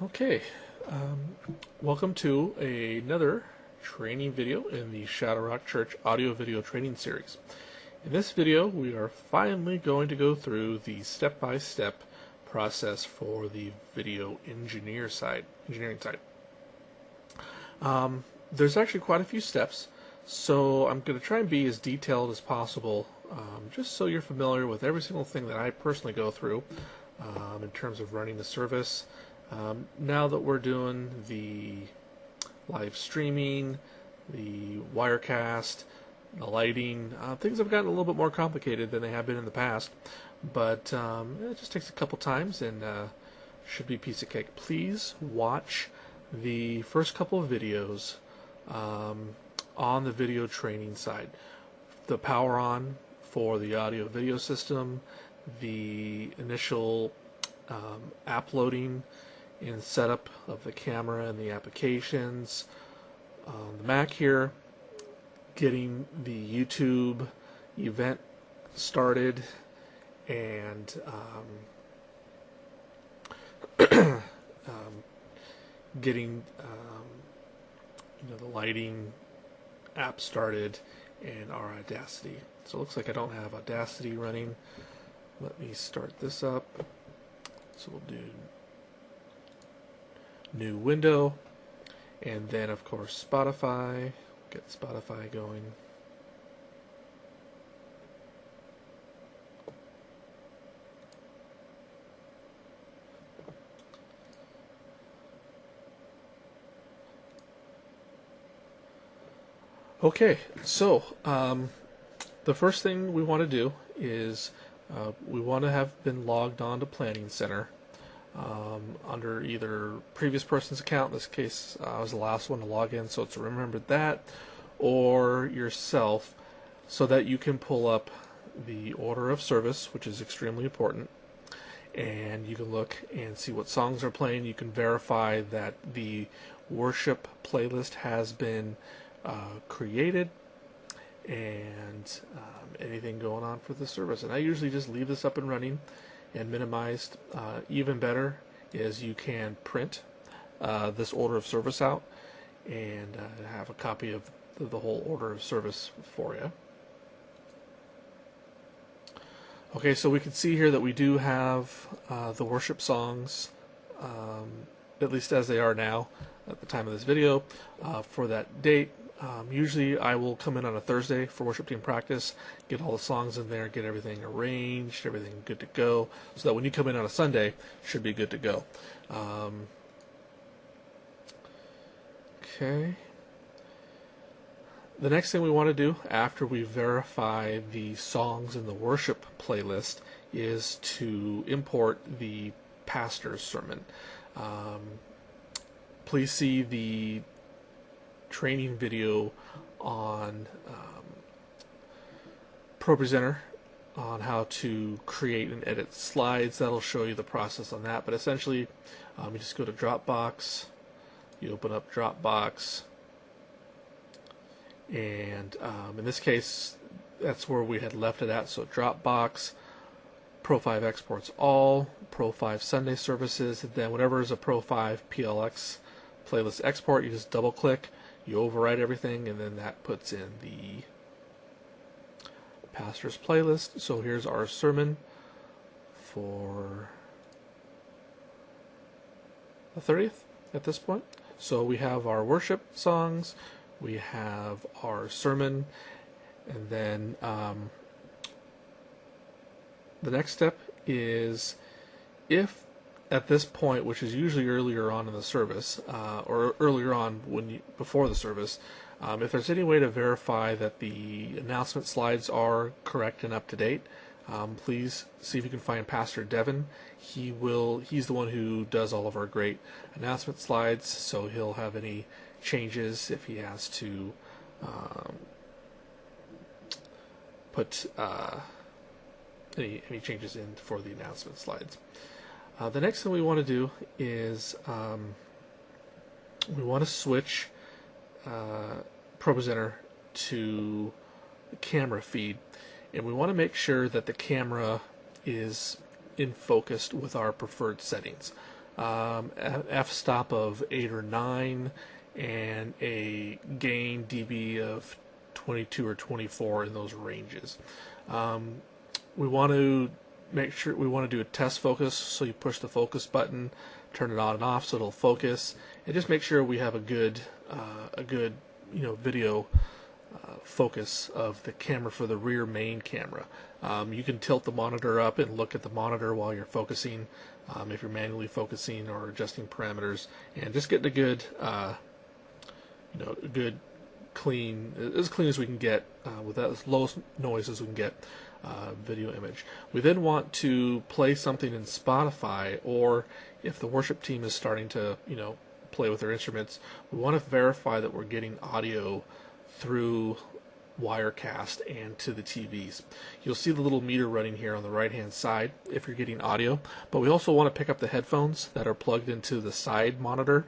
Okay, welcome to another training video in the Shadow Rock Church audio video training series. In this video, we are finally going to go through the step-by-step process for the video engineering side. There's actually quite a few steps, so I'm going to try and be as detailed as possible, just so you're familiar with every single thing that I personally go through in terms of running the service. Now that we're doing the live streaming, the Wirecast, the lighting, things have gotten a little bit more complicated than they have been in the past, but it just takes a couple times and should be a piece of cake. Please watch the first couple of videos on the video training side. The power on for the audio video system, the initial app loading and setup of the camera and the applications on the Mac here, getting the YouTube event started, and getting the lighting app started and our Audacity. So it looks like I don't have Audacity running. Let me start this up. So we'll do new window, and then of course Spotify. Get Spotify going. Okay, so the first thing we want to do is we want to have been logged on to Planning Center under either previous person's account. In this case, I was the last one to log in, so it's remembered that, or yourself, so that you can pull up the order of service, which is extremely important, and you can look and see what songs are playing. You can verify that the worship playlist has been created, and anything going on for the service. And I usually just leave this up and running and minimized. Even better is you can print this order of service out and have a copy of the whole order of service for you. Okay, so we can see here that we do have the worship songs, at least as they are now at the time of this video, for that date. Usually I will come in on a Thursday for worship team practice, get all the songs in there, get everything arranged, everything good to go, so that when you come in on a Sunday, it should be good to go. Okay. The next thing we want to do after we verify the songs in the worship playlist is to import the pastor's sermon. Please see the training video on ProPresenter on how to create and edit slides. That'll show you the process on that. But essentially, you just go to Dropbox, you open up Dropbox, and in this case, that's where we had left it at. So Dropbox, Pro 5 exports all, Pro 5 Sunday services, and then whenever is a Pro 5 PLX playlist export, you just double click, you overwrite everything, and then that puts in the pastor's playlist. So here's our sermon for the 30th at this point. So we have our worship songs, we have our sermon, and then the next step is, if at this point, which is usually earlier on in the service, or earlier on before the service, if there's any way to verify that the announcement slides are correct and up to date, please see if you can find Pastor Devin. He's the one who does all of our great announcement slides, so he'll have any changes if he has to put any changes in for the announcement slides. The next thing we want to do is we want to switch ProPresenter to the camera feed, and we want to make sure that the camera is in focus with our preferred settings. f-stop of 8 or 9, and a gain dB of 22 or 24 in those ranges. We want to make sure we want to do a test focus, so you push the focus button, turn it on and off so it'll focus, and just make sure we have a good video focus of the camera for the rear main camera. You can tilt the monitor up and look at the monitor while you're focusing, if you're manually focusing or adjusting parameters, and just getting a good clean, as clean as we can get, with as low noise as we can get, video image. We then want to play something in Spotify, or if the worship team is starting to play with their instruments, we want to verify that we're getting audio through Wirecast and to the TVs. You'll see the little meter running here on the right hand side if you're getting audio, but we also want to pick up the headphones that are plugged into the side monitor,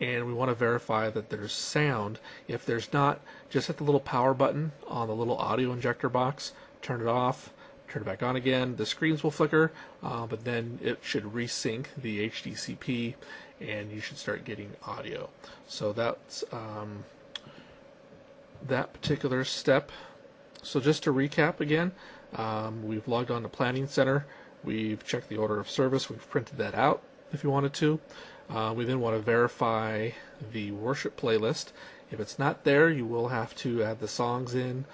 and we want to verify that there's sound. If there's not, just hit the little power button on the little audio injector box, turn it off, turn it back on again. The screens will flicker, but then it should resync the HDCP and you should start getting audio. So that's that particular step. So just to recap again, we've logged on to Planning Center, we've checked the order of service, we've printed that out if you wanted to. We then want to verify the worship playlist. If it's not there, you will have to add the songs in.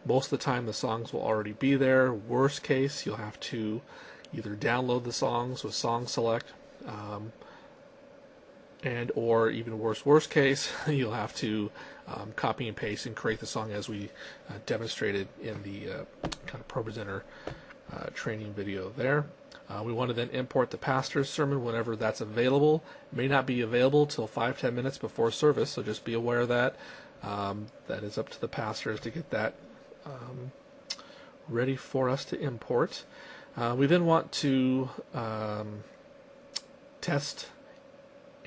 Most of the time the songs will already be there. Worst case, you'll have to either download the songs with Song Select, and or even worst case, you'll have to copy and paste and create the song as we demonstrated in the kind of ProPresenter training video there. We want to then import the pastor's sermon whenever that's available. It may not be available till 5-10 minutes before service, so just be aware of that. That is up to the pastors to get that ready for us to import. We then want to test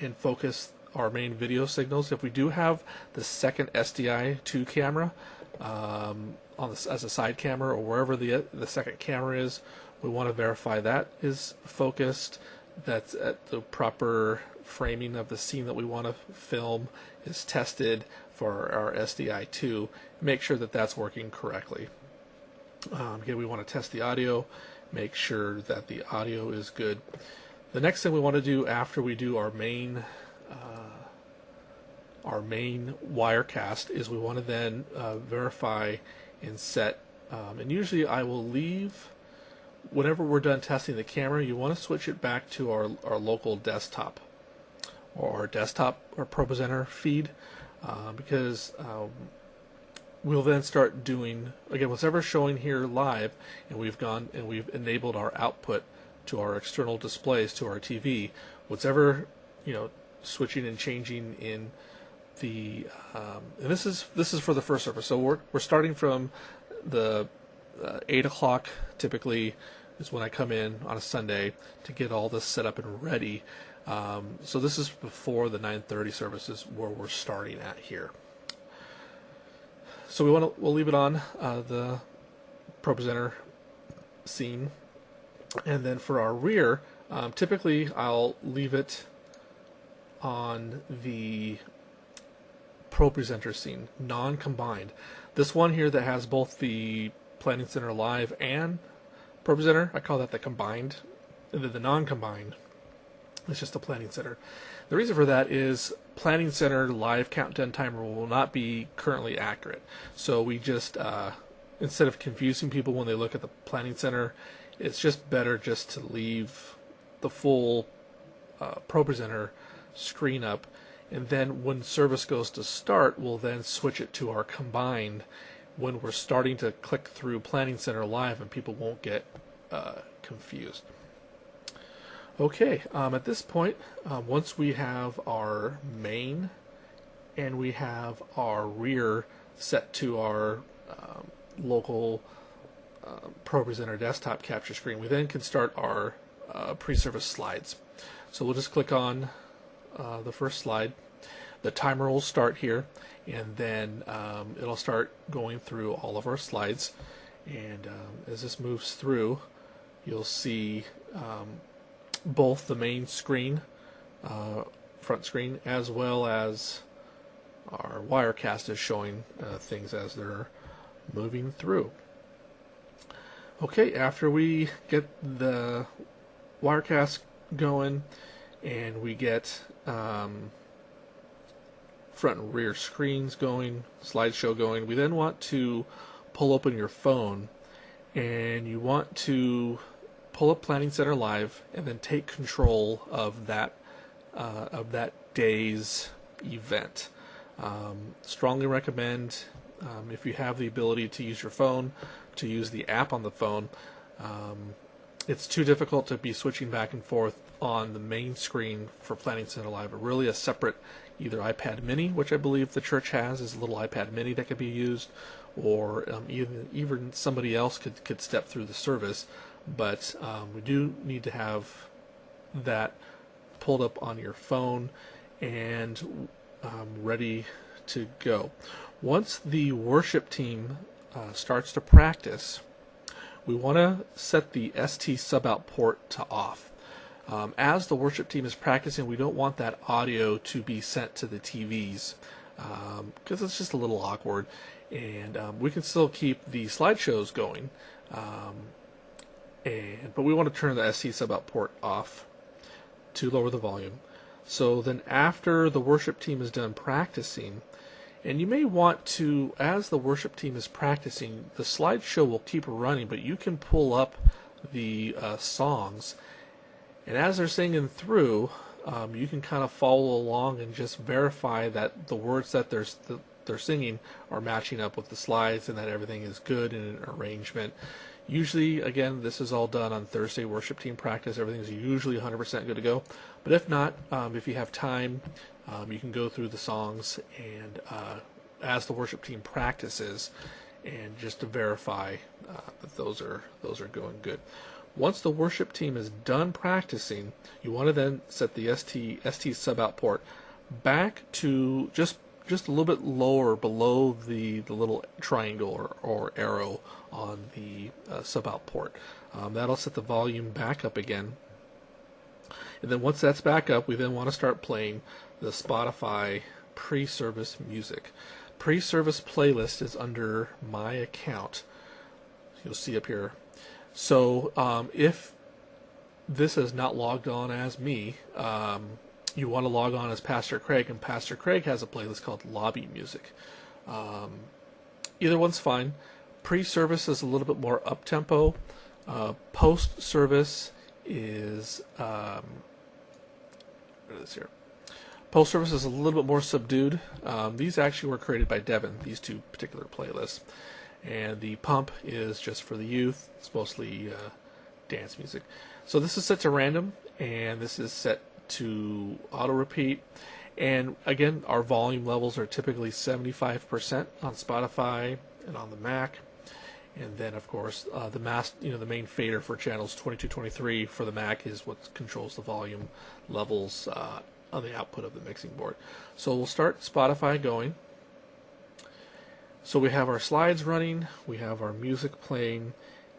and focus our main video signals. If we do have the second SDI2 camera as a side camera, or wherever the second camera is, we want to verify that is focused, that's at the proper framing of the scene that we want to film is tested for our SDI2. Make sure that that's working correctly. Again, we want to test the audio, make sure that the audio is good. The next thing we want to do after we do our main Wirecast is we want to then verify and set, and usually I will leave, whenever we're done testing the camera, you want to switch it back to our local desktop or ProPresenter feed, because we'll then start doing, again, whatever's showing here live, and we've enabled our output to our external displays to our TV. Whatever switching and changing in the and this is for the first service. So we're starting from the 8 o'clock typically is when I come in on a Sunday to get all this set up and ready. So this is before the 9:30 services where we're starting at here. So we'll leave it on the ProPresenter scene, and then for our rear, typically I'll leave it on the ProPresenter scene, non-combined. This one here that has both the Planning Center Live and ProPresenter, I call that the combined, and then the non-combined is just the Planning Center. The reason for that is Planning Center Live countdown timer will not be currently accurate. So we just, instead of confusing people when they look at the Planning Center, it's just better just to leave the full ProPresenter screen up, and then when service goes to start, we'll then switch it to our combined when we're starting to click through Planning Center Live, and people won't get confused. Okay, at this point, once we have our main and we have our rear set to our local ProPresenter desktop capture screen, we then can start our pre-service slides. So we'll just click on the first slide. The timer will start here, and then it'll start going through all of our slides. And as this moves through, you'll see both the main screen, front screen, as well as our Wirecast is showing things as they're moving through. Okay, after we get the Wirecast going and we get front and rear screens going, slideshow going, we then want to pull open your phone, and you want to pull up Planning Center Live and then take control of that day's event. Strongly recommend, if you have the ability to use your phone, to use the app on the phone. It's too difficult to be switching back and forth on the main screen for Planning Center Live, but really a separate either iPad mini, which I believe the church has, is a little iPad mini that could be used, or even somebody else could step through the service. But we do need to have that pulled up on your phone and ready to go. Once the worship team starts to practice, we want to set the ST sub-out port to off. As the worship team is practicing, we don't want that audio to be sent to the TVs because it's just a little awkward. And we can still keep the slideshows going, but we want to turn the ST sub-out port off to lower the volume. So then after the worship team is done practicing, and you may want to, as the worship team is practicing, the slideshow will keep running, but you can pull up the songs. And as they're singing through, you can kind of follow along and just verify that the words that they're singing are matching up with the slides and that everything is good in an arrangement. Usually, again, this is all done on Thursday worship team practice. Everything's usually 100% good to go. But if not, if you have time, you can go through the songs and as the worship team practices, and just to verify that those are going good. Once the worship team is done practicing, you want to then set the ST sub-out port back to just a little bit lower below the little triangle or arrow on the sub-out port. That'll set the volume back up again. And then once that's back up, we then want to start playing the Spotify pre-service music. Pre-service playlist is under my account. You'll see up here. So if this is not logged on as me, you want to log on as Pastor Craig, and Pastor Craig has a playlist called Lobby Music. Either one's fine. Pre-service is a little bit more up-tempo. Post-service is what is here? Post-service is a little bit more subdued. These actually were created by Devin, these two particular playlists. And the pump is just for the youth. It's mostly dance music. So this is set to random, and this is set to auto-repeat. And again, our volume levels are typically 75% on Spotify and on the Mac. And then, of course, the main fader for channels 2223 for the Mac is what controls the volume levels on the output of the mixing board. So we'll start Spotify going. So we have our slides running, we have our music playing,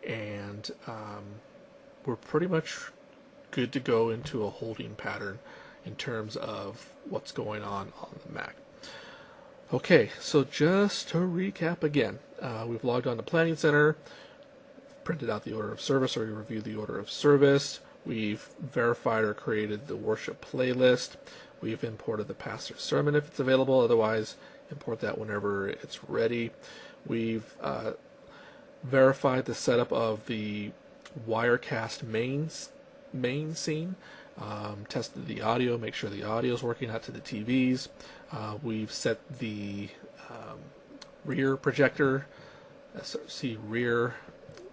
and we're pretty much good to go into a holding pattern in terms of what's going on the Mac. Okay, so just to recap again, we've logged on to Planning Center, printed out the order of service, or we reviewed the order of service. We've verified or created the worship playlist. We've imported the pastor's sermon if it's available. Otherwise, import that whenever it's ready. We've verified the setup of the Wirecast main scene. Tested the audio, make sure the audio is working out to the TVs. We've set the rear projector, SRC rear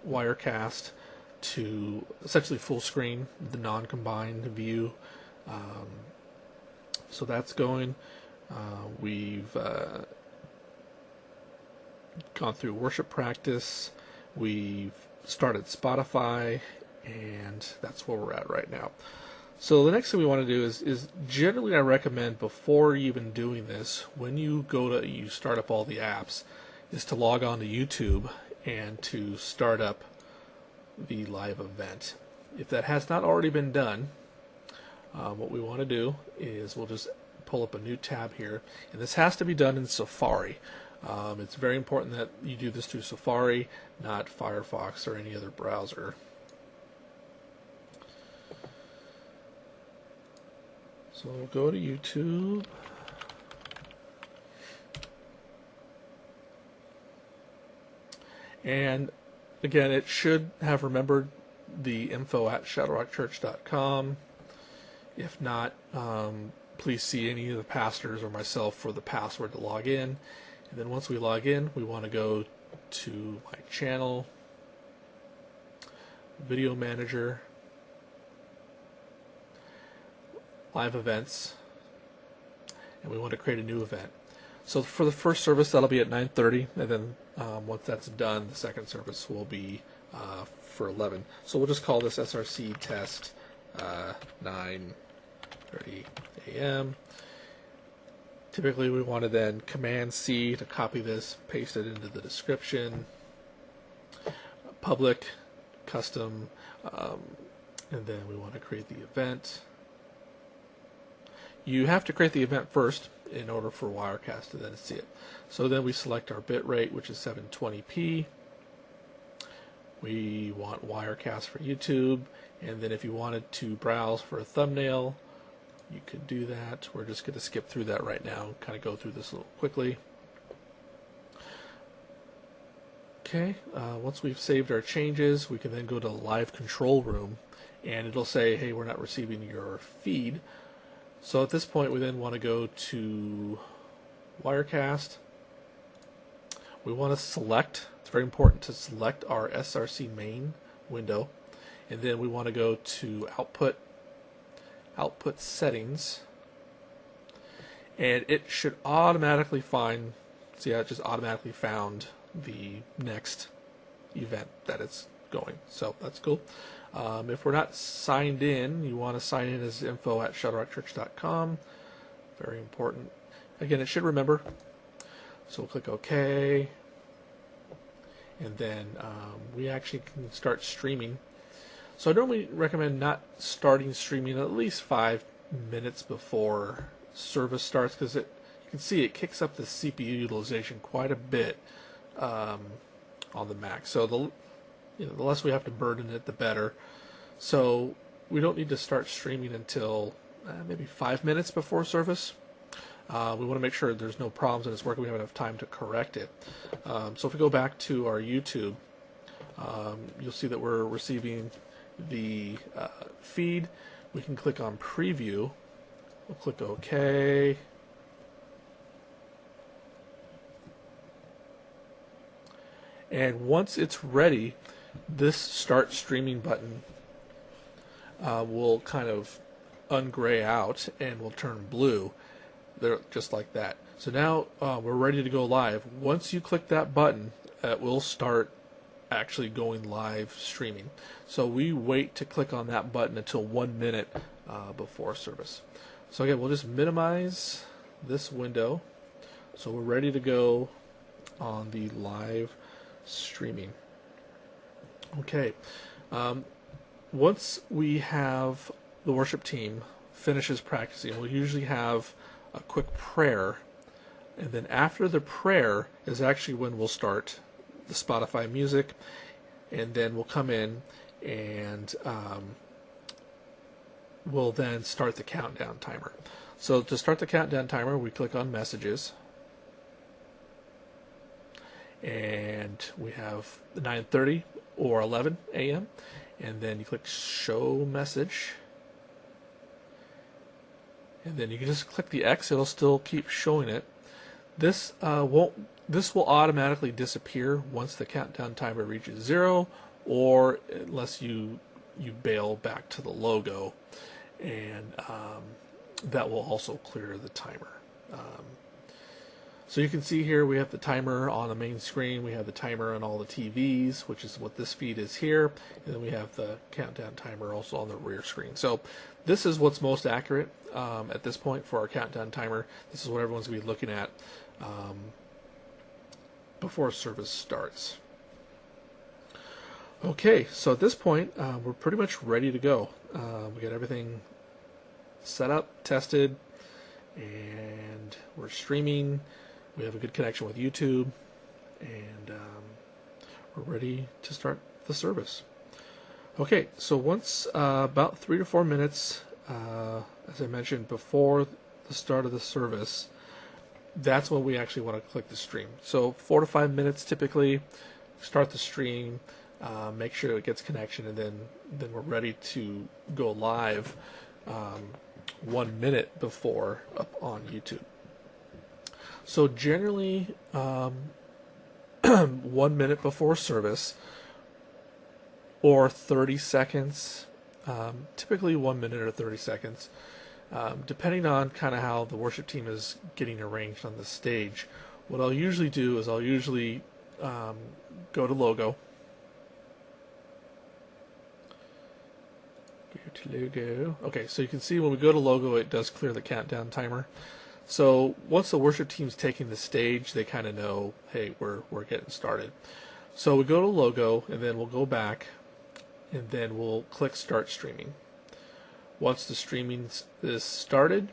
Wirecast, to essentially full screen, the non-combined view. So that's going. We've gone through worship practice. We've started Spotify, and that's where we're at right now. So the next thing we want to do is generally I recommend, before even doing this, when you start up all the apps, is to log on to YouTube and to start up the live event. if that has not already been done, what we want to do is we'll just pull up a new tab here, and this has to be done in Safari. It's very important that you do this through Safari, not Firefox or any other browser. So we'll go to YouTube. And again, it should have remembered the info at shadowrockchurch.com. If not, please see any of the pastors or myself for the password to log in. And then once we log in, we want to go to my channel, video manager, live events, and we want to create a new event. So for the first service, that'll be at 9:30, and then once that's done, the second service will be for 11. So we'll just call this SRC test 9:30 a.m. Typically, we want to then Command-C to copy this, paste it into the description, public, custom, and then we want to create the event. You have to create the event first in order for Wirecast to then see it. So then we select our bit rate, which is 720p. We want Wirecast for YouTube, and then if you wanted to browse for a thumbnail, you could do that. We're just going to skip through that right now and kind of go through this a little quickly. Okay, once we've saved our changes, we can then go to Live Control Room, and it'll say, hey, we're not receiving your feed. So at this point, we then want to go to Wirecast. We want to select, it's very important to select our SRC main window, and then we want to go to Output Settings, and it should automatically find, see how it just automatically found the next event that it's going. So that's cool. If we're not signed in, you want to sign in as info at shadowrockchurch.com. Very important. Again, it should remember. So we'll click OK. And then we actually can start streaming. So I normally recommend not starting streaming at least 5 minutes before service starts, because you can see it kicks up the CPU utilization quite a bit on the Mac. So the less we have to burden it, the better. So we don't need to start streaming until maybe 5 minutes before service. We want to make sure there's no problems and it's working. We have enough time to correct it. So if we go back to our YouTube, you'll see that we're receiving the feed. We can click on Preview. We'll click OK. And once it's ready, this Start Streaming button will kind of ungray out and will turn blue, just like that. So now we're ready to go live. Once you click that button, it will start actually going live streaming. So we wait to click on that button until 1 minute before service. So again, we'll just minimize this window. So we're ready to go on the live streaming. Okay. Once we have the worship team finishes practicing, we'll usually have a quick prayer, and then after the prayer is actually when we'll start the Spotify music, and then we'll come in and we'll then start the countdown timer. So to start the countdown timer, we click on Messages, and we have 9:30 or 11 a.m. and then you click Show Message, and then you can just click the X. It'll still keep showing it. This will automatically disappear once the countdown timer reaches 0, or unless you bail back to the logo, and that will also clear the timer. So you can see here we have the timer on the main screen, we have the timer on all the TVs, which is what this feed is here, and then we have the countdown timer also on the rear screen. So this is what's most accurate at this point for our countdown timer. This is what everyone's going to be looking at before service starts. Okay, so at this point, we're pretty much ready to go. We got everything set up, tested, and we're streaming. We have a good connection with YouTube, and we're ready to start the service. Okay, so once about 3 to 4 minutes, as I mentioned, before the start of the service, that's when we actually want to click the stream. So 4 to 5 minutes typically, start the stream, make sure it gets connection, and then we're ready to go live 1 minute before up on YouTube. So generally 1 minute before service, or 30 seconds, typically 1 minute or 30 seconds, depending on kind of how the worship team is getting arranged on the stage. What I'll usually do is I'll usually go to logo. Go to logo. Okay, so you can see when we go to logo, it does clear the countdown timer. So once the worship team's taking the stage, they kind of know, hey, we're getting started. So we go to logo, and then we'll go back, and then we'll click start streaming. Once the streaming is started,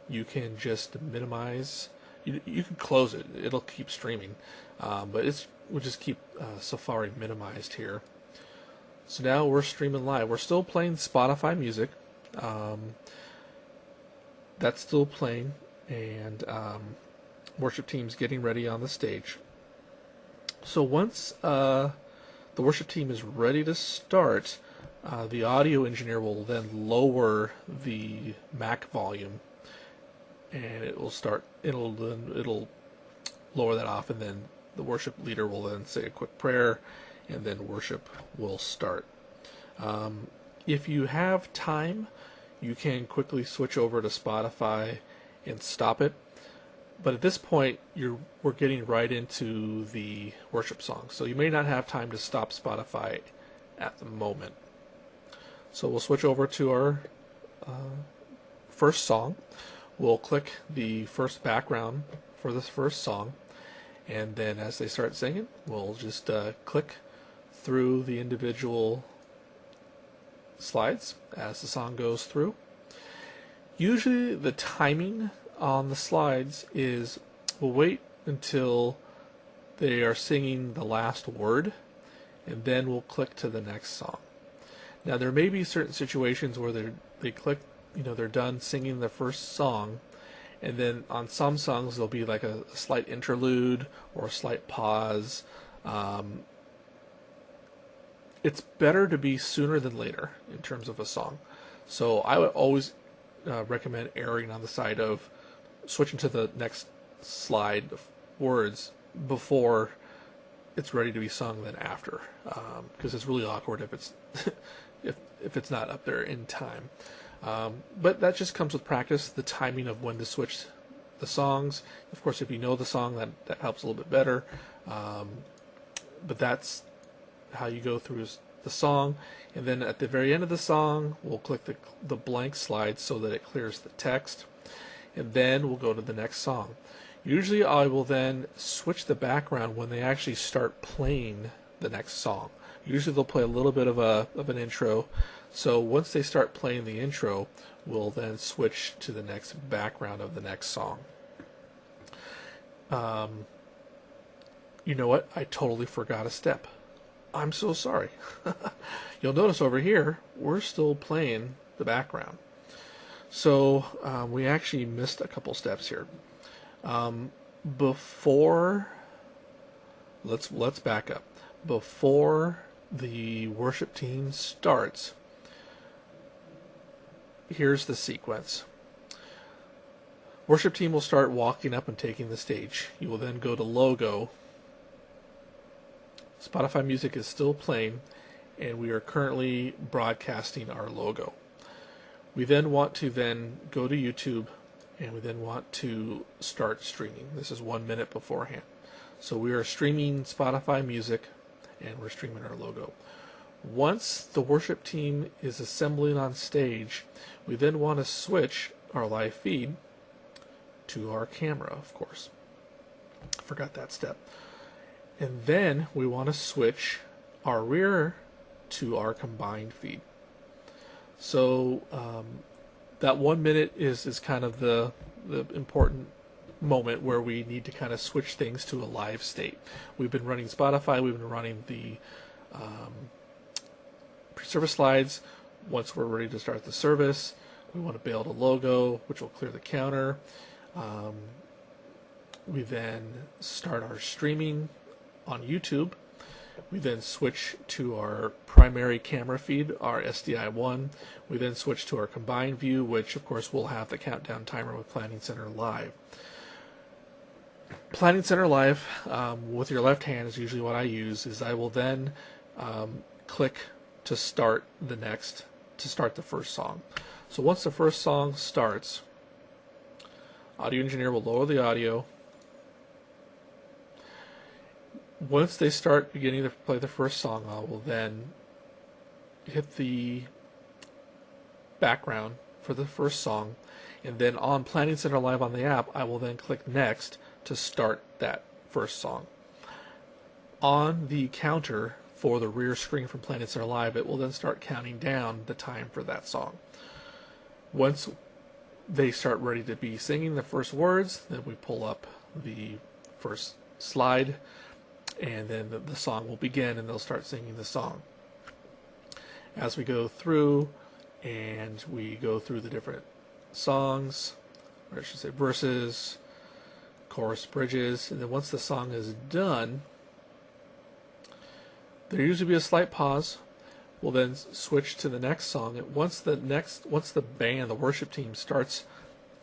you can just minimize. You can close it; it'll keep streaming, but we'll just keep Safari minimized here. So now we're streaming live. We're still playing Spotify music. That's still playing, and worship team's getting ready on the stage. So once the worship team is ready to start, the audio engineer will then lower the Mac volume, and it will start. It'll lower that off, and then the worship leader will then say a quick prayer, and then worship will start. If you have time, you can quickly switch over to Spotify and stop it. But at this point, we're getting right into the worship song, so you may not have time to stop Spotify at the moment. So we'll switch over to our first song. We'll click the first background for this first song, and then as they start singing, we'll just click through the individual slides as the song goes through. Usually the timing on the slides is we'll wait until they are singing the last word, and then we'll click to the next song. Now there may be certain situations where they click, they're done singing the first song, and then on some songs there'll be like a slight interlude or a slight pause. It's better to be sooner than later in terms of a song. So I would always recommend erring on the side of switching to the next slide of words before it's ready to be sung than after, because it's really awkward if it's if it's not up there in time. But that just comes with practice, the timing of when to switch the songs. Of course, if you know the song, that helps a little bit better. But that's how you go through the song. And then at the very end of the song, we'll click the blank slide so that it clears the text. And then we'll go to the next song. Usually I will then switch the background when they actually start playing the next song. Usually they'll play a little bit of an intro. So once they start playing the intro, we'll then switch to the next background of the next song. You know what? I totally forgot a step. I'm so sorry. You'll notice over here, we're still playing the background. So we actually missed a couple steps here. Let's back up. Before the worship team starts, here's the sequence. Worship team will start walking up and taking the stage. You will then go to logo. Spotify music is still playing, and we are currently broadcasting our logo. We then want to go to YouTube, and we then want to start streaming. This is 1 minute beforehand. So we are streaming Spotify music, and we're streaming our logo. Once the worship team is assembling on stage, we then want to switch our live feed to our camera, of course. Forgot that step. And then we want to switch our rear to our combined feed. So that 1 minute is kind of the important moment where we need to kind of switch things to a live state. We've been running Spotify, we've been running the service slides. Once we're ready to start the service, we want to build a logo, which will clear the counter. We then start our streaming on YouTube. We then switch to our primary camera feed, our SDI1. We then switch to our combined view, which of course will have the countdown timer with Planning Center Live. Planning Center Live with your left hand is usually what I use. Is I will then click to start the first song. So once the first song starts, audio engineer will lower the audio. Once they start beginning to play the first song, I will then hit the background for the first song, and then on Planning Center Live on the app, I will then click next to start that first song. On the counter for the rear screen from Planning Center Live, it will then start counting down the time for that song. Once they start ready to be singing the first words, then we pull up the first slide, and then the song will begin and they'll start singing the song. As we go through and we go through the different songs, or I should say verses, chorus, bridges, and then once the song is done, there usually be a slight pause. We'll then switch to the next song. And once the band, the worship team, starts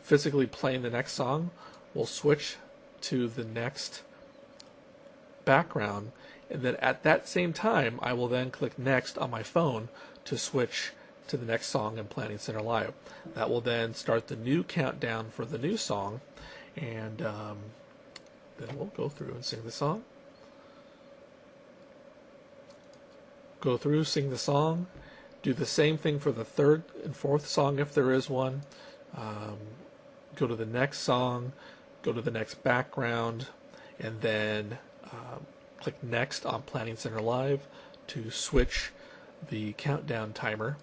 physically playing the next song, we'll switch to the next background, and then at that same time I will then click next on my phone to switch to the next song in Planning Center Live. That will then start the new countdown for the new song, and then we'll go through and sing the song. Go through, sing the song, do the same thing for the third and fourth song if there is one. Go to the next song, go to the next background, and then click next on Planning Center Live to switch the countdown timer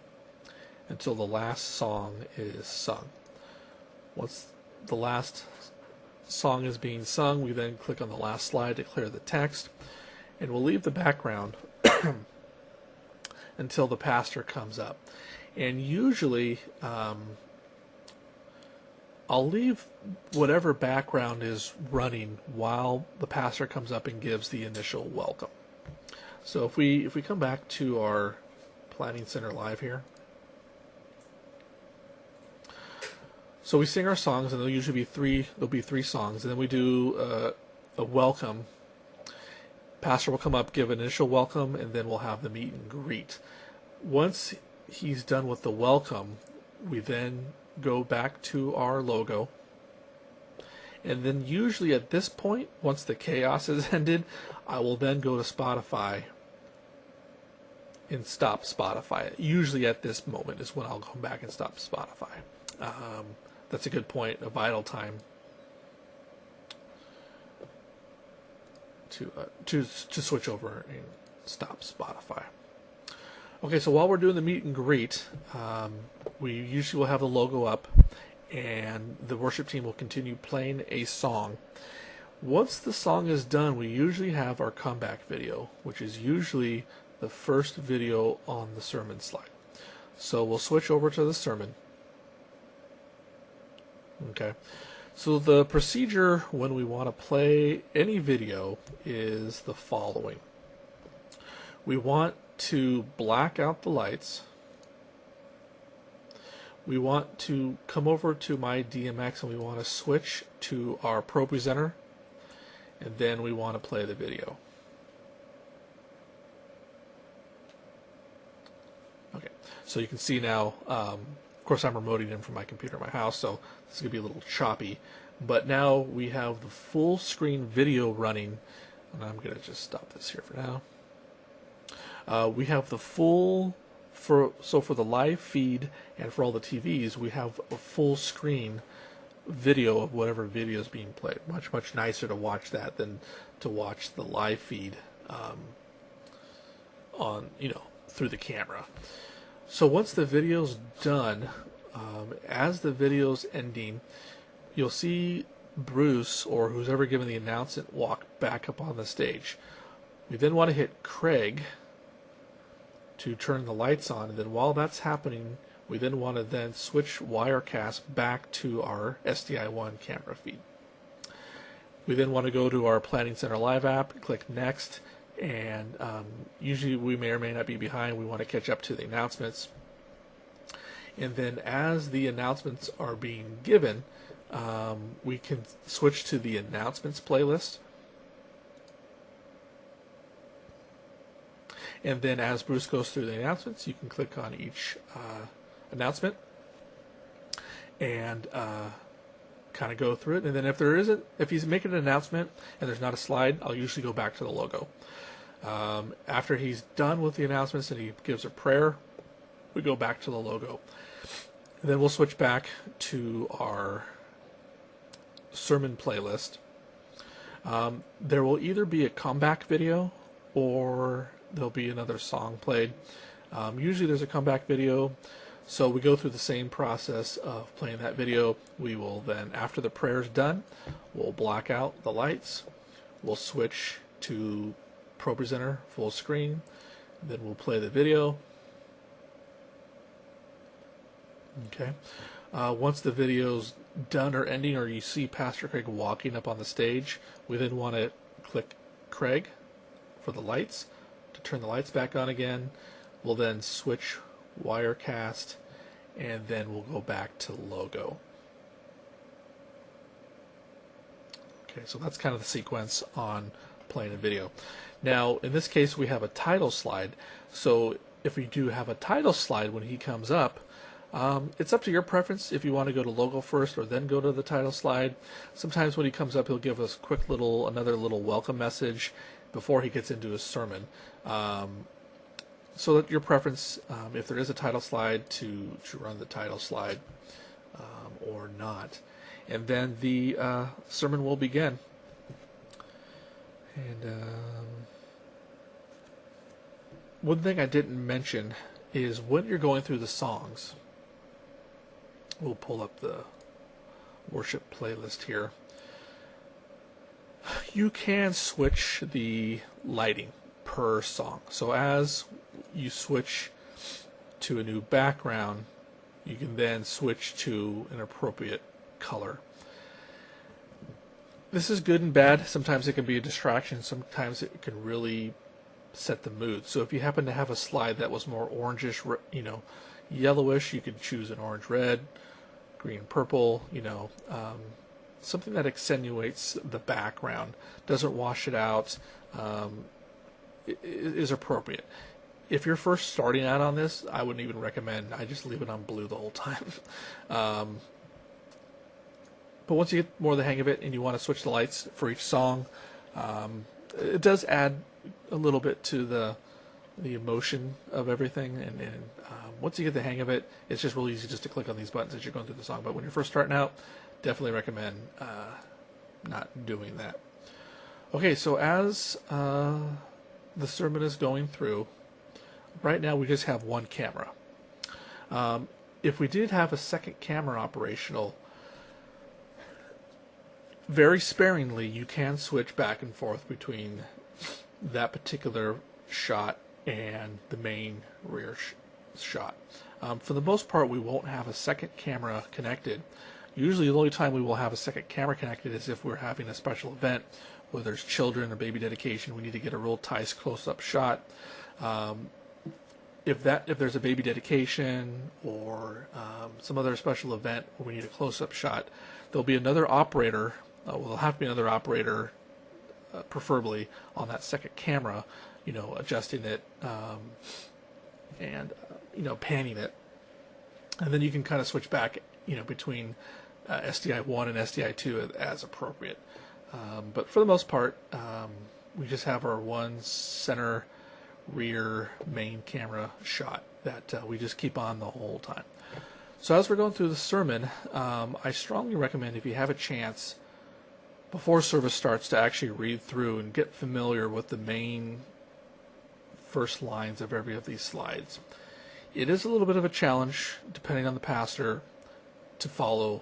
until the last song is sung. Once the last song is being sung, we then click on the last slide to clear the text, and we'll leave the background until the pastor comes up. And usually I'll leave whatever background is running while the pastor comes up and gives the initial welcome. So if we come back to our Planning Center Live here, so we sing our songs, and there'll usually be three songs, and then we do a welcome. Pastor will come up, give an initial welcome, and then we'll have the meet and greet. Once he's done with the welcome, we then go back to our logo, and then usually at this point, once the chaos has ended, I will then go to Spotify and stop Spotify. Usually at this moment is when I'll come back and stop Spotify. That's a good point, a vital time to switch over and stop Spotify. Okay, so while we're doing the meet and greet, we usually will have the logo up, and the worship team will continue playing a song. Once the song is done, we usually have our comeback video, which is usually the first video on the sermon slide. So we'll switch over to the sermon. Okay, so the procedure when we want to play any video is the following. We want to black out the lights. We want to come over to my DMX, and we want to switch to our Pro Presenter, and then we want to play the video. Okay, so you can see now, of course I'm remoting in from my computer in my house, so this is going to be a little choppy, but now we have the full screen video running, and I'm going to just stop this here for now. We have the full, for the live feed and for all the TVs, we have a full screen video of whatever video is being played. Much nicer to watch that than to watch the live feed on, through the camera. So once the video's done, as the video's ending, you'll see Bruce, or who's ever given the announcement, walk back up on the stage. We then want to hit Craig to turn the lights on, and then while that's happening, we then want to then switch Wirecast back to our SDI1 camera feed. We then want to go to our Planning Center Live app, click Next, and usually we may or may not be behind. We want to catch up to the announcements. And then as the announcements are being given, we can switch to the announcements playlist. And then as Bruce goes through the announcements, you can click on each announcement and kind of go through it. And then if he's making an announcement and there's not a slide, I'll usually go back to the logo. After he's done with the announcements and he gives a prayer, we go back to the logo. And then we'll switch back to our sermon playlist. There will either be a comeback video or there'll be another song played. Usually there's a comeback video, so we go through the same process of playing that video. We will then, after the prayer's done, we'll black out the lights, we'll switch to ProPresenter full screen, then we'll play the video. Okay. Once the video's done or ending, or you see Pastor Craig walking up on the stage, we then want to click Craig for the lights to turn the lights back on again. We'll then switch Wirecast, and then we'll go back to logo. Okay, so that's kind of the sequence on playing a video. Now, in this case, we have a title slide. So if we do have a title slide when he comes up, it's up to your preference if you want to go to logo first or then go to the title slide. Sometimes when he comes up, he'll give us another little welcome message before he gets into his sermon. So that your preference, if there is a title slide, to run the title slide or not. And then the sermon will begin. And one thing I didn't mention is when you're going through the songs, we'll pull up the worship playlist here. You can switch the lighting per song. So as you switch to a new background, you can then switch to an appropriate color. This is good and bad. Sometimes it can be a distraction. Sometimes it can really set the mood. So if you happen to have a slide that was more orangish, yellowish, you could choose an orange red, green purple, something that accentuates the background, doesn't wash it out, is appropriate. If you're first starting out on this, I wouldn't even recommend. I just leave it on blue the whole time. But once you get more of the hang of it and you want to switch the lights for each song, it does add a little bit to the emotion of everything. And once you get the hang of it, it's just really easy just to click on these buttons as you're going through the song. But when you're first starting out, definitely recommend not doing that. Okay, so as the sermon is going through, right now we just have one camera. If we did have a second camera operational, very sparingly you can switch back and forth between that particular shot and the main rear shot. For the most part, we won't have a second camera connected. Usually the only time we will have a second camera connected is if we're having a special event where there's children or baby dedication. We need to get a real tight close-up shot. If there's a baby dedication or some other special event where we need a close-up shot, there'll be another operator. There'll have to be another operator, preferably on that second camera, adjusting it and panning it, and then you can kind of switch back, between SDI1 and SDI2 as appropriate. But for the most part, we just have our one center rear main camera shot that we just keep on the whole time. So as we're going through the sermon, I strongly recommend, if you have a chance, before service starts, to actually read through and get familiar with the main first lines of every of these slides. It is a little bit of a challenge, depending on the pastor, to follow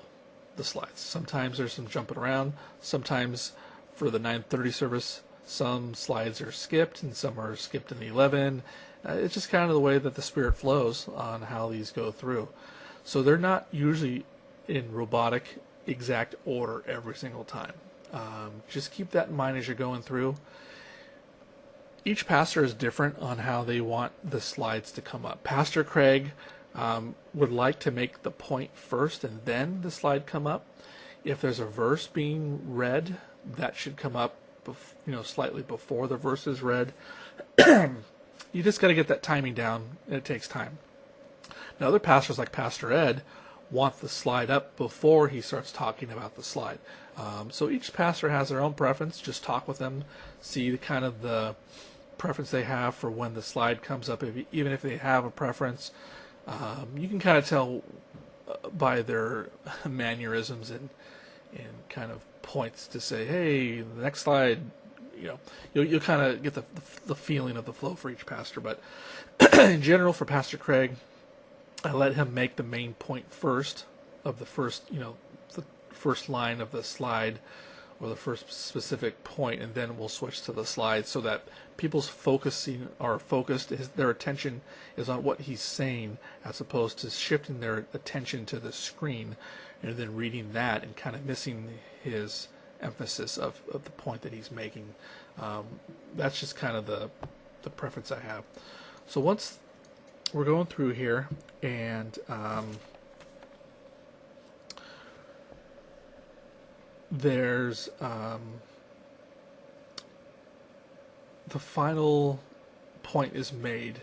the slides. Sometimes there's some jumping around. Sometimes for the 9:30 service, some slides are skipped and some are skipped in the 11. It's just kind of the way that the Spirit flows on how these go through. So they're not usually in robotic exact order every single time. Just keep that in mind as you're going through. Each pastor is different on how they want the slides to come up. Pastor Craig would like to make the point first and then the slide come up. If there's a verse being read, that should come up slightly before the verse is read. You just got to get that timing down, and it takes time. Now, other pastors like Pastor Ed want the slide up before he starts talking about the slide. So each pastor has their own preference. Just talk with them, see the preference they have for when the slide comes up. Even if they have a preference, you can kind of tell by their mannerisms and kind of points to say, hey, the next slide. You'll kind of get the feeling of the flow for each pastor. But in general, for Pastor Craig, I let him make the main point first of the first line of the slide, or the first specific point, and then we'll switch to the slide so that people's their attention is on what he's saying, as opposed to shifting their attention to the screen and then reading that and kind of missing his emphasis of the point that he's making. That's just kind of the preference I have. So once we're going through here, and there's the final point is made,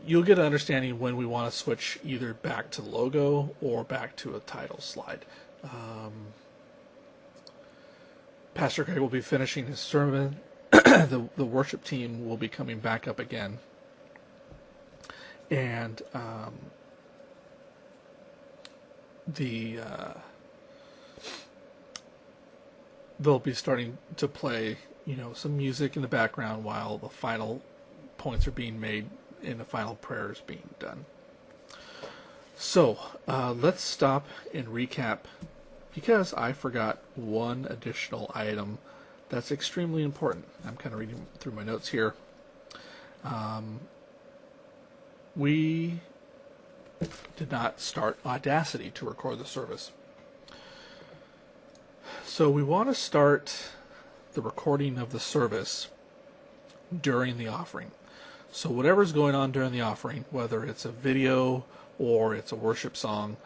you'll get an understanding when we want to switch either back to logo or back to a title slide. Pastor Craig will be finishing his sermon. The worship team will be coming back up again. And they'll be starting to play, some music in the background while the final points are being made and the final prayer is being done. So let's stop and recap, because I forgot one additional item that's extremely important. I'm kind of reading through my notes here. We did not start Audacity to record the service. So we want to start the recording of the service during the offering. So whatever's going on during the offering, whether it's a video or it's a worship song,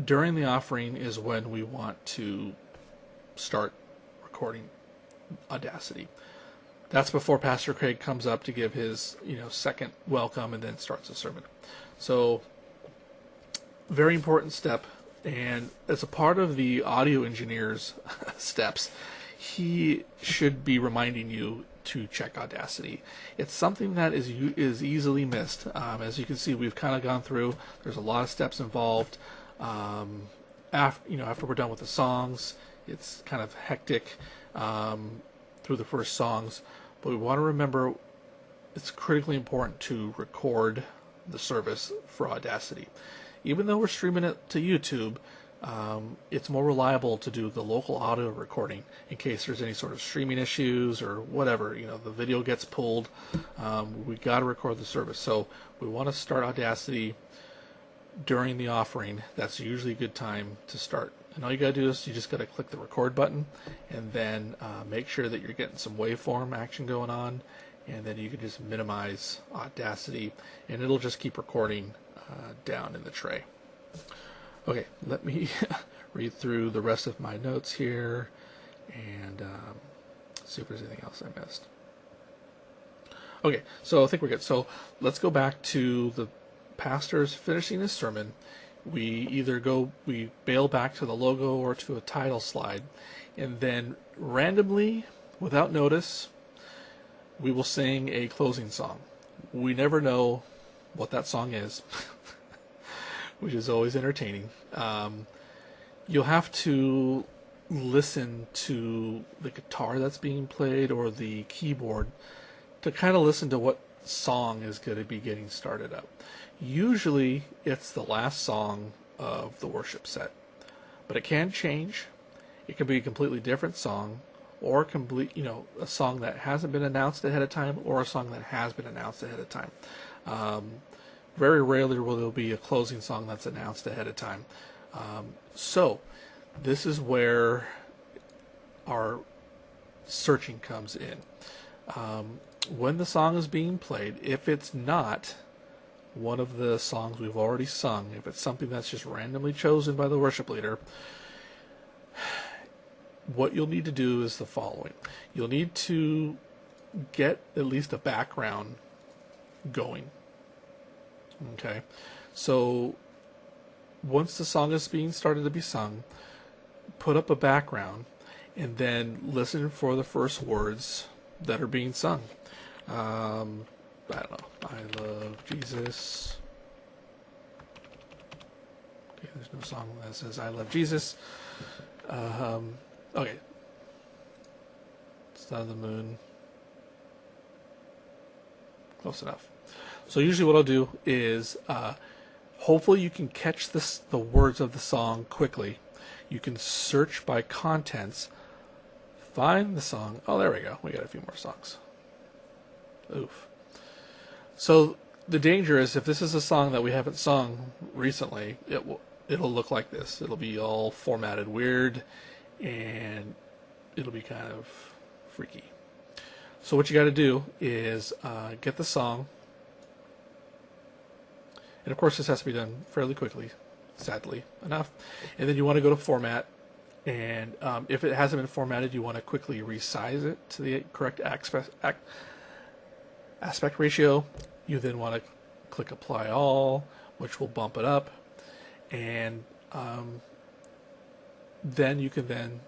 during the offering is when we want to start recording Audacity. That's before Pastor Craig comes up to give his second welcome and then starts the sermon. So very important step, and as a part of the audio engineer's steps, he should be reminding you to check Audacity. It's something that is easily missed. As you can see, we've kind of gone through. There's a lot of steps involved. After we're done with the songs, it's kind of hectic through the first songs, but we want to remember it's critically important to record the service for Audacity. Even though we're streaming it to YouTube, it's more reliable to do the local audio recording in case there's any sort of streaming issues or whatever. The video gets pulled. We got to record the service, so we want to start Audacity during the offering. That's usually a good time to start. And all you got to do is you just got to click the record button, and then make sure that you're getting some waveform action going on, and then you can just minimize Audacity, and it'll just keep recording down in the tray. Okay, let me read through the rest of my notes here and see if there's anything else I missed. Okay, so I think we're good. So let's go back to the pastor's finishing his sermon. We bail back to the logo or to a title slide, and then randomly, without notice, we will sing a closing song. We never know what that song is, which is always entertaining. You'll have to listen to the guitar that's being played or the keyboard to kind of listen to what song is going to be getting started up. Usually it's the last song of the worship set, but it can change. It can be a completely different song, or a song that hasn't been announced ahead of time, or a song that has been announced ahead of time. Very rarely will there be a closing song that's announced ahead of time. So this is where our searching comes in. When the song is being played, if it's not one of the songs we've already sung, if it's something that's just randomly chosen by the worship leader, what you'll need to do is the following. You'll need to get at least a background going. Okay, so once the song is being started to be sung, put up a background and then listen for the first words that are being sung. I don't know. I love Jesus. Okay, there's no song that says I love Jesus. Okay. Sun of the moon. Close enough. So usually what I'll do is, hopefully you can catch the words of the song quickly. You can search by contents, find the song. Oh, there we go. We got a few more songs. Oof. So the danger is if this is a song that we haven't sung recently, it'll look like this. It'll be all formatted weird, and it'll be kind of freaky. So what you got to do is get the song. And of course, this has to be done fairly quickly, sadly enough. And then you want to go to format. And if it hasn't been formatted, you want to quickly resize it to the correct aspect ratio. You then want to click Apply All, which will bump it up. And then you can then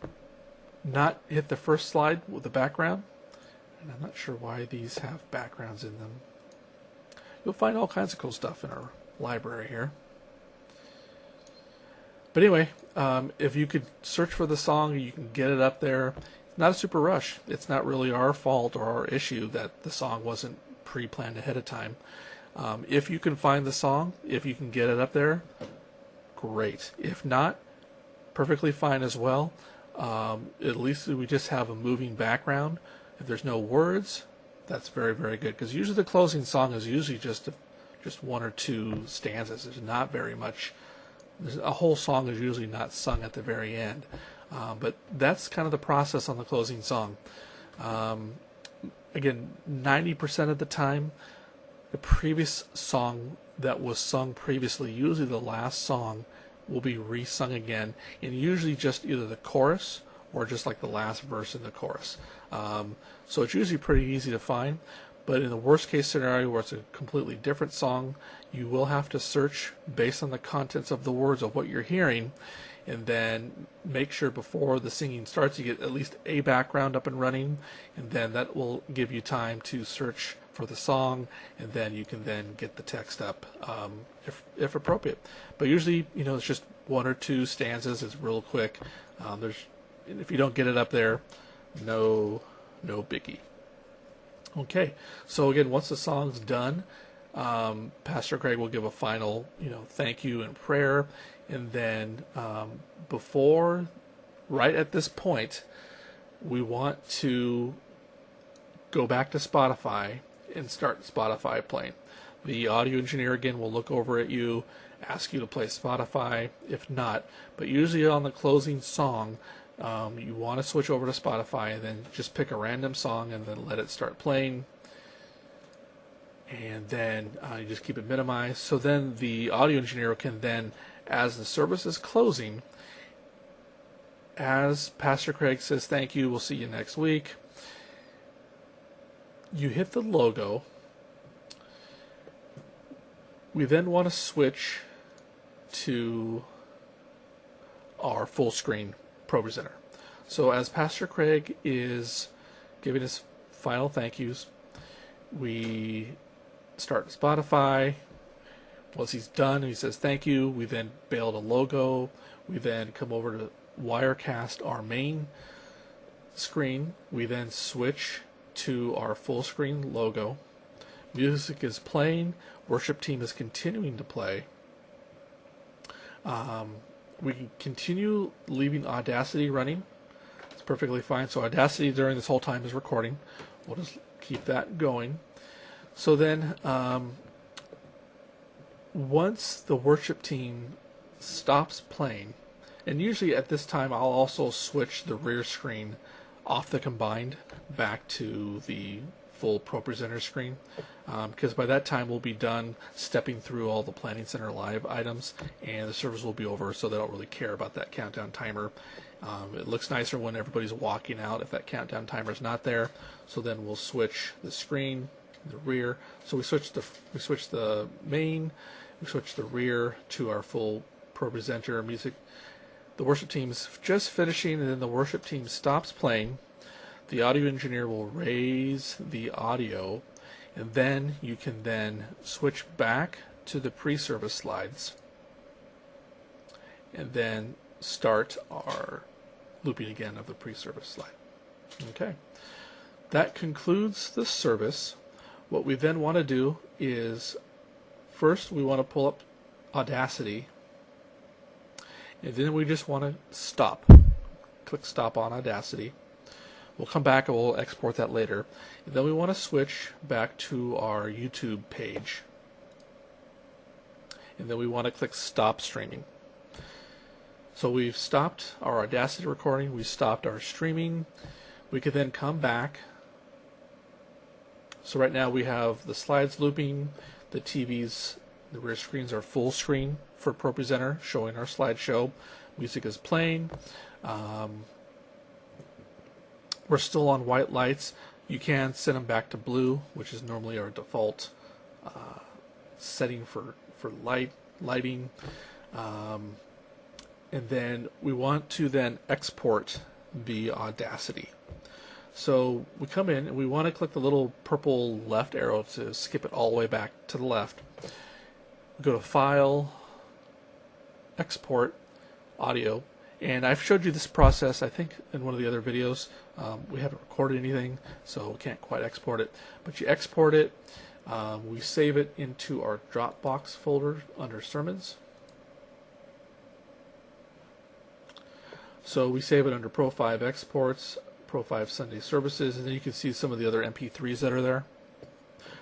not hit the first slide with the background. And I'm not sure why these have backgrounds in them. You'll find all kinds of cool stuff in our library here. But anyway, if you could search for the song, you can get it up there. Not a super rush. It's not really our fault or our issue that the song wasn't pre-planned ahead of time. If you can find the song, if you can get it up there, great. If not, perfectly fine as well. At least we just have a moving background. If there's no words, that's very, very good. Because usually the closing song is usually just one or two stanzas. There's not very much. A whole song is usually not sung at the very end. But that's kind of the process on the closing song. Again, 90% of the time, the previous song that was sung previously, usually the last song, will be re-sung again, and usually just either the chorus or just like the last verse in the chorus. So it's usually pretty easy to find. But in the worst case scenario where it's a completely different song, you will have to search based on the contents of the words of what you're hearing, and then make sure before the singing starts you get at least a background up and running, and then that will give you time to search for the song, and then you can then get the text up if appropriate. But usually, it's just one or two stanzas. It's real quick. If you don't get it up there, no biggie. Okay, so again, once the song's done, Pastor Craig will give a final, thank you and prayer, and then right at this point, we want to go back to Spotify and start Spotify playing. The audio engineer again will look over at you, ask you to play Spotify, if not. But usually on the closing song, you want to switch over to Spotify and then just pick a random song and then let it start playing. And then you just keep it minimized. So then the audio engineer can then, as the service is closing, as Pastor Craig says, thank you, we'll see you next week, you hit the logo. We then want to switch to our full screen ProPresenter. So as Pastor Craig is giving his final thank yous, we start Spotify. Once he's done and he says thank you, we then build a logo. We then come over to Wirecast, our main screen. We then switch to our full screen logo. Music is playing. Worship team is continuing to play. We can continue leaving Audacity running. It's perfectly fine. So Audacity during this whole time is recording. We'll just keep that going. So then once the worship team stops playing, and usually at this time I'll also switch the rear screen off the combined back to the full ProPresenter screen, because by that time we'll be done stepping through all the Planning Center Live items and the service will be over, so they don't really care about that countdown timer. It looks nicer when everybody's walking out if that countdown timer is not there. So then we'll switch the screen, the rear. So we switch the main, we switch the rear to our full ProPresenter music. The worship team's just finishing, and then the worship team stops playing. The audio engineer will raise the audio, and then you can then switch back to the pre-service slides and then start our looping again of the pre-service slide. Okay, that concludes the service. What we then want to do is first we want to pull up Audacity, and then we just want to stop. Click stop on Audacity. We'll come back and we'll export that later. And then we want to switch back to our YouTube page. And then we want to click stop streaming. So we've stopped our Audacity recording, we stopped our streaming. We could then come back. So right now we have the slides looping, the TVs, the rear screens are full screen for ProPresenter, showing our slideshow. Music is playing. We're still on white lights. You can set them back to blue, which is normally our default setting for lighting. And then we want to then export the Audacity. So we come in and we want to click the little purple left arrow to skip it all the way back to the left. Go to File, Export, Audio. And I've showed you this process, I think, in one of the other videos. We haven't recorded anything, so we can't quite export it. But you export it. We save it into our Dropbox folder under Sermons. So we save it under Pro 5 Exports, Pro 5 Sunday Services, and then you can see some of the other MP3s that are there.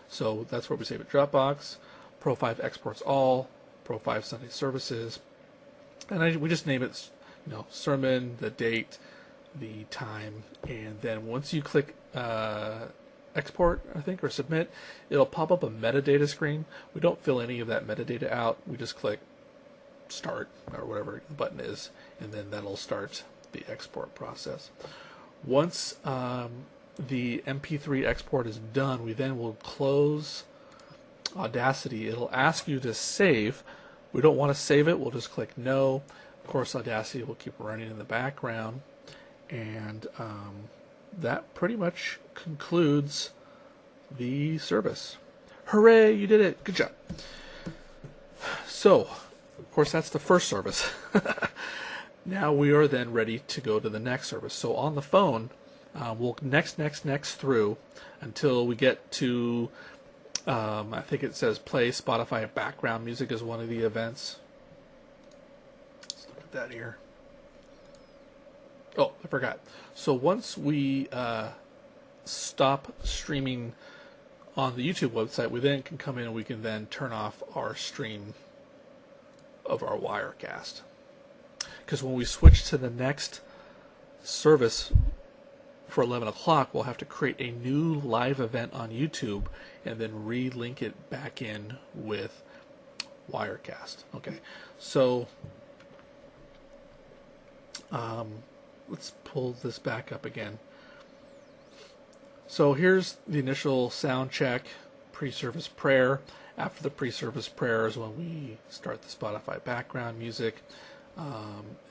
So that's where we save it: Dropbox, Pro 5 Exports All, Pro 5 Sunday Services. And we just name it, sermon, the date, the time, and then once you click export, I think, or submit, it'll pop up a metadata screen. We don't fill any of that metadata out. We just click start or whatever the button is, and then that'll start the export process. Once the MP3 export is done, we then will close Audacity. It'll ask you to save. We don't want to save it. We'll just click no. Of course, Audacity will keep running in the background, and that pretty much concludes the service. Hooray, you did it. Good job. So, of course, that's the first service. Now we are then ready to go to the next service. So on the phone, we'll next through until we get to, I think it says play Spotify background music is one of the events. Let's look at that here. Oh, I forgot. So once we stop streaming on the YouTube website, we then can come in and we can then turn off our stream of our Wirecast. Because when we switch to the next service for 11 o'clock, we'll have to create a new live event on YouTube and then re-link it back in with Wirecast. Okay, so let's pull this back up again. So here's the initial sound check, pre-service prayer. After the pre-service prayer is when we start the Spotify background music.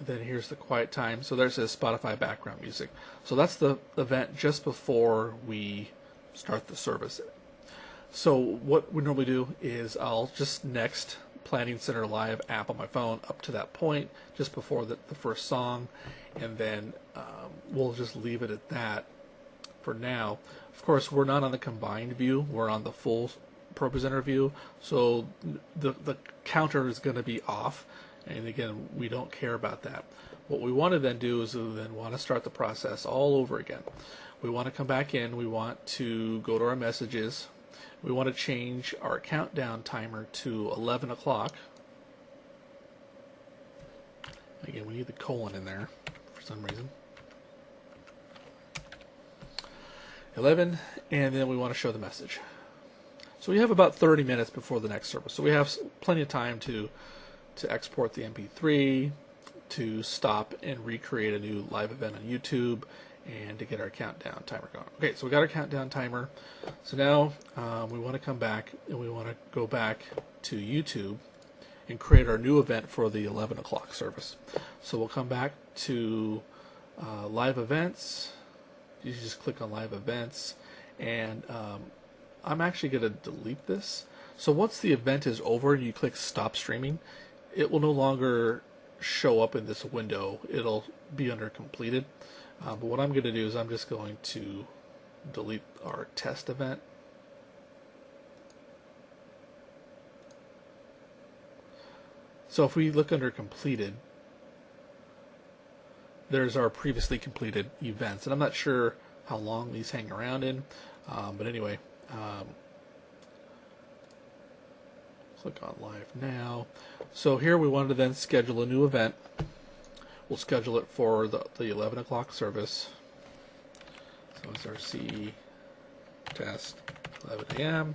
Then here's the quiet time. So there's the Spotify background music. So that's the event just before we start the service. So what we normally do is I'll just next Planning Center Live app on my phone up to that point, just before the first song, and then we'll just leave it at that for now. Of course, we're not on the combined view, we're on the full ProPresenter view, so the counter is going to be off, and again, we don't care about that. What we want to then do is we then want to start the process all over again. We want to come back in, we want to go to our messages, we want to change our countdown timer to 11 o'clock. Again, we need the colon in there for some reason. 11, and then we want to show the message. So we have about 30 minutes before the next service. So we have plenty of time to export the MP3, to stop and recreate a new live event on YouTube, and to get our countdown timer going. Okay, so we got our countdown timer. So now we want to come back and we want to go back to YouTube and create our new event for the 11 o'clock service. So we'll come back to live events. You just click on live events, and I'm actually going to delete this. So once the event is over and you click stop streaming, it will no longer show up in this window. It'll be under completed. But what I'm going to do is I'm just going to delete our test event. So if we look under completed, there's our previously completed events, and I'm not sure how long these hang around in, but anyway, click on live now. So here we wanted to then schedule a new event. We'll schedule it for the 11 o'clock service. So SRC test 11 a.m.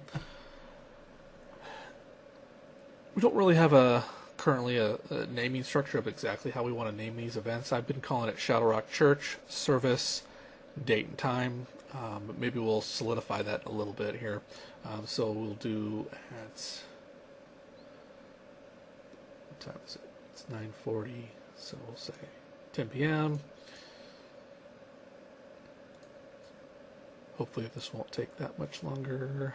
We don't really have currently a naming structure of exactly how we want to name these events. I've been calling it Shadow Rock Church service, date and time, but maybe we'll solidify that a little bit here. So we'll do at, what time is it? It's 9:40, so we'll say 10 p.m. Hopefully this won't take that much longer.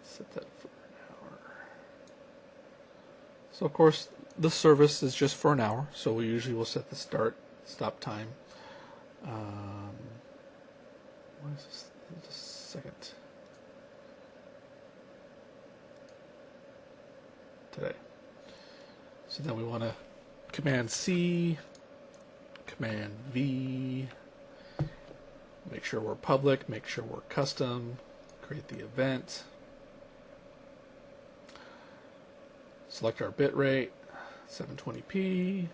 Set that for an hour. So of course the service is just for an hour, so we usually will set the stop time. What is this? Just a second. Today. So then we want to Command C, Command V, make sure we're public, make sure we're custom, create the event, select our bitrate, 720p,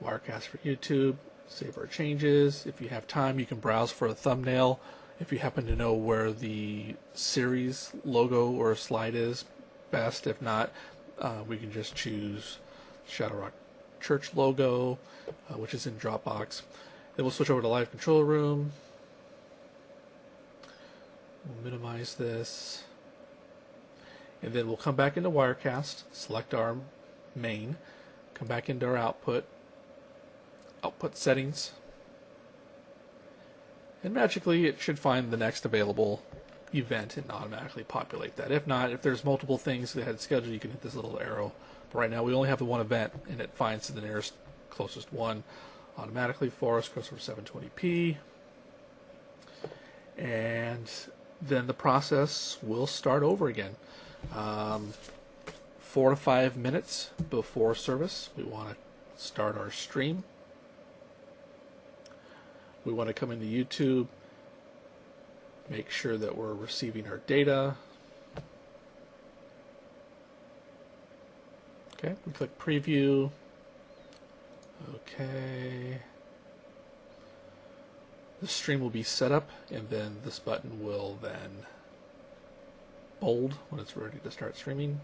Wirecast for YouTube, save our changes. If you have time, you can browse for a thumbnail. If you happen to know where the series logo or slide is, best. If not, we can just choose Shadow Rock Church logo, which is in Dropbox. Then we'll switch over to Live Control Room. We'll minimize this. And then we'll come back into Wirecast, select our main, come back into our output settings, and magically it should find the next available event and automatically populate that. If not, if there's multiple things that had scheduled, you can hit this little arrow. But right now we only have the one event, and it finds the nearest closest one automatically for us. Goes for 720p, and then the process will start over again. 4 to 5 minutes before service, we want to start our stream. We want to come into YouTube, make sure that we're receiving our data. Okay, we click preview. Okay. The stream will be set up, and then this button will then bold when it's ready to start streaming.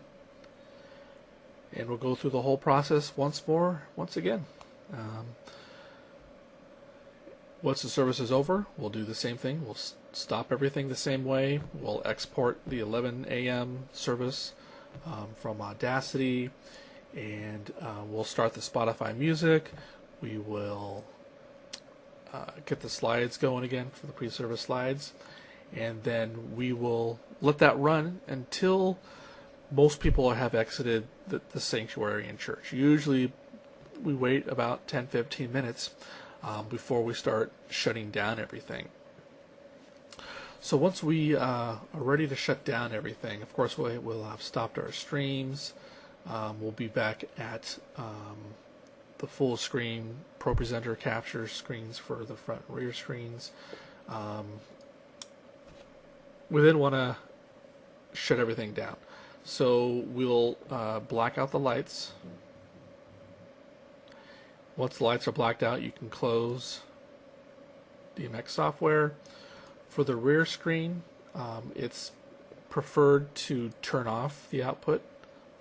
And we'll go through the whole process once again. Once the service is over, we'll do the same thing. We'll stop everything the same way. We'll export the 11 a.m. service from Audacity, and we'll start the Spotify music. We will get the slides going again for the pre-service slides, and then we will let that run until most people have exited the sanctuary in church. Usually we wait about 10-15 minutes. before we start shutting down everything. So once we are ready to shut down everything, of course we'll have stopped our streams. We'll be back at the full screen ProPresenter capture screens for the front and rear screens. We then want to shut everything down. So we'll black out the lights. Once the lights are blacked out, you can close DMX software. For the rear screen, it's preferred to turn off the output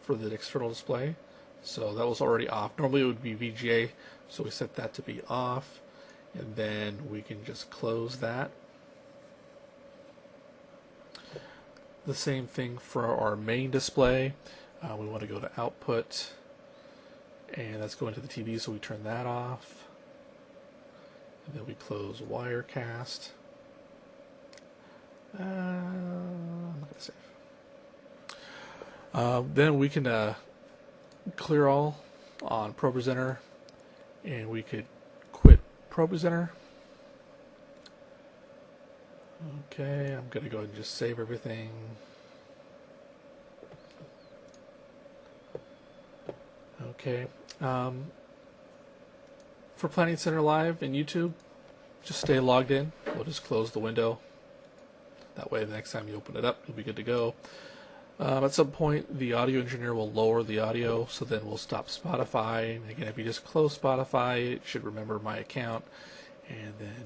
for the external display. So that was already off. Normally it would be VGA, so we set that to be off. And then we can just close that. The same thing for our main display. We want to go to output, and that's going to the TV, so we turn that off. And then we close Wirecast. I'm not going to save. Then we can clear all on ProPresenter, and we could quit ProPresenter. Okay, I'm going to go ahead and just save everything. Okay. For Planning Center Live in YouTube, just stay logged in. We'll just close the window. That way the next time you open it up, you'll be good to go. At some point, the audio engineer will lower the audio, so then we'll stop Spotify. And again, if you just close Spotify, it should remember my account, and then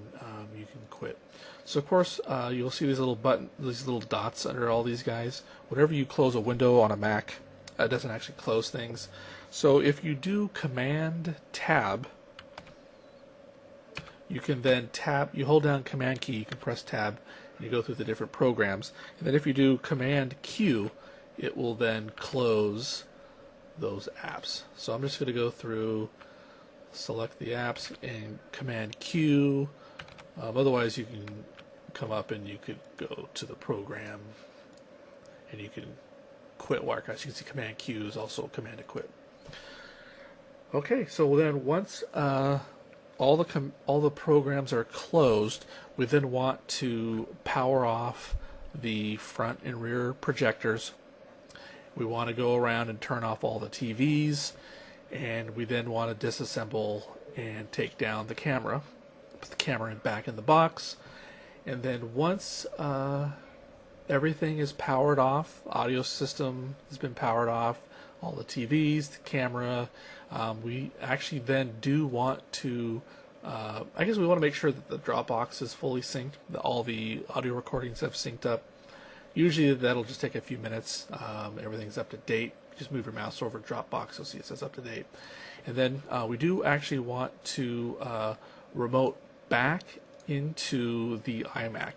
you can quit. So of course, you'll see these little these little dots under all these guys. Whenever you close a window on a Mac, it doesn't actually close things. So if you do Command Tab, you can then you hold down Command key, you can press Tab, and you go through the different programs. And then if you do Command Q, it will then close those apps. So I'm just going to go through, select the apps, and Command Q. Otherwise, you can come up and you could go to the program, and you can quit Wirecast. You can see Command Q is also Command to quit. Okay, so then once all the programs are closed, we then want to power off the front and rear projectors. We want to go around and turn off all the TVs, and we then want to disassemble and take down the camera. Put the camera back in the box, and then once everything is powered off, audio system has been powered off, all the TVs, the camera, we actually then do want to I guess we want to make sure that the Dropbox is fully synced, that all the audio recordings have synced up. Usually that'll just take a few minutes. Everything's up to date. Just move your mouse over Dropbox, you'll see it says up to date. And then we do actually want to remote back into the iMac.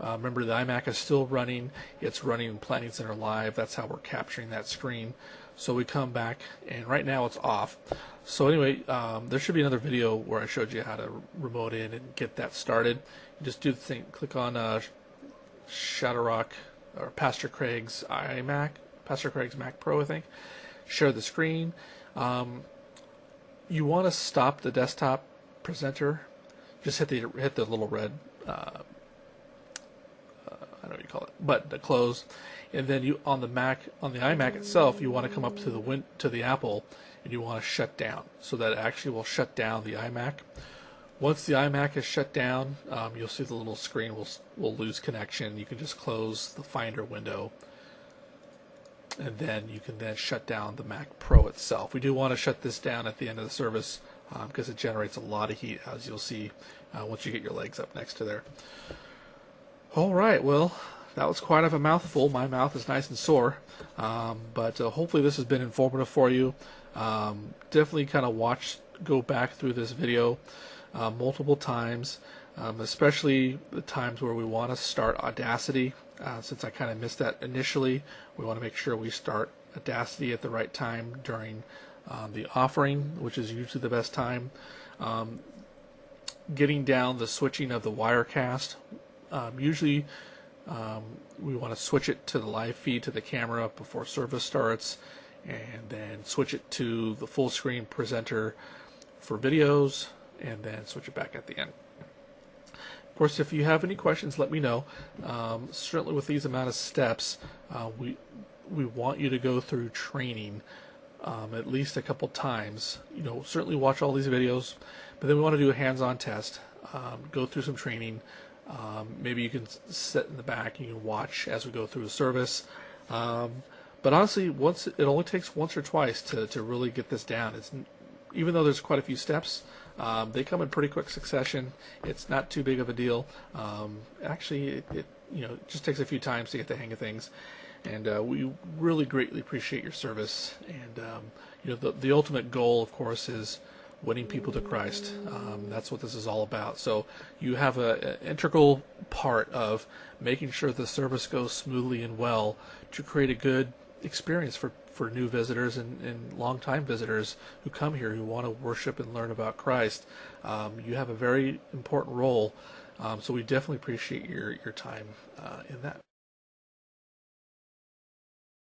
Remember, the iMac is still running. It's running Planning Center Live. That's how we're capturing that screen. So we come back, and right now it's off. So anyway, there should be another video where I showed you how to remote in and get that started. You just do the thing, click on Shadowrock or Pastor Craig's iMac, Pastor Craig's Mac Pro, I think. Share the screen. You want to stop the desktop presenter. Just hit the little red I don't know what you call it, button to close, and then you on the iMac itself, you want to come up to the Apple, and you want to shut down, so that it actually will shut down the iMac. Once the iMac is shut down, you'll see the little screen will lose connection. You can just close the Finder window, and then you can then shut down the Mac Pro itself. We do want to shut this down at the end of the service because it generates a lot of heat, as you'll see once you get your legs up next to there. All right, well, that was quite of a mouthful. My mouth is nice and sore, but hopefully this has been informative for you. Definitely kind of go back through this video multiple times, especially the times where we want to start Audacity. Since I kind of missed that initially, we want to make sure we start Audacity at the right time during the offering, which is usually the best time. Getting down the switching of the Wirecast. Usually we want to switch it to the live feed to the camera before service starts, and then switch it to the full screen presenter for videos, and then switch it back at the end. Of course, if you have any questions, let me know. Certainly with these amount of steps, we want you to go through training at least a couple times. Certainly watch all these videos, but then we want to do a hands-on test, go through some training. Maybe you can sit in the back and you can watch as we go through the service. But honestly, it only takes once or twice to really get this down. Even though there's quite a few steps, they come in pretty quick succession. It's not too big of a deal. Actually, it just takes a few times to get the hang of things. And we really greatly appreciate your service. And the ultimate goal, of course, is winning people to Christ. That's what this is all about. So you have an integral part of making sure the service goes smoothly and well to create a good experience for new visitors and long-time visitors who come here who want to worship and learn about Christ. You have a very important role, so we definitely appreciate your time in that.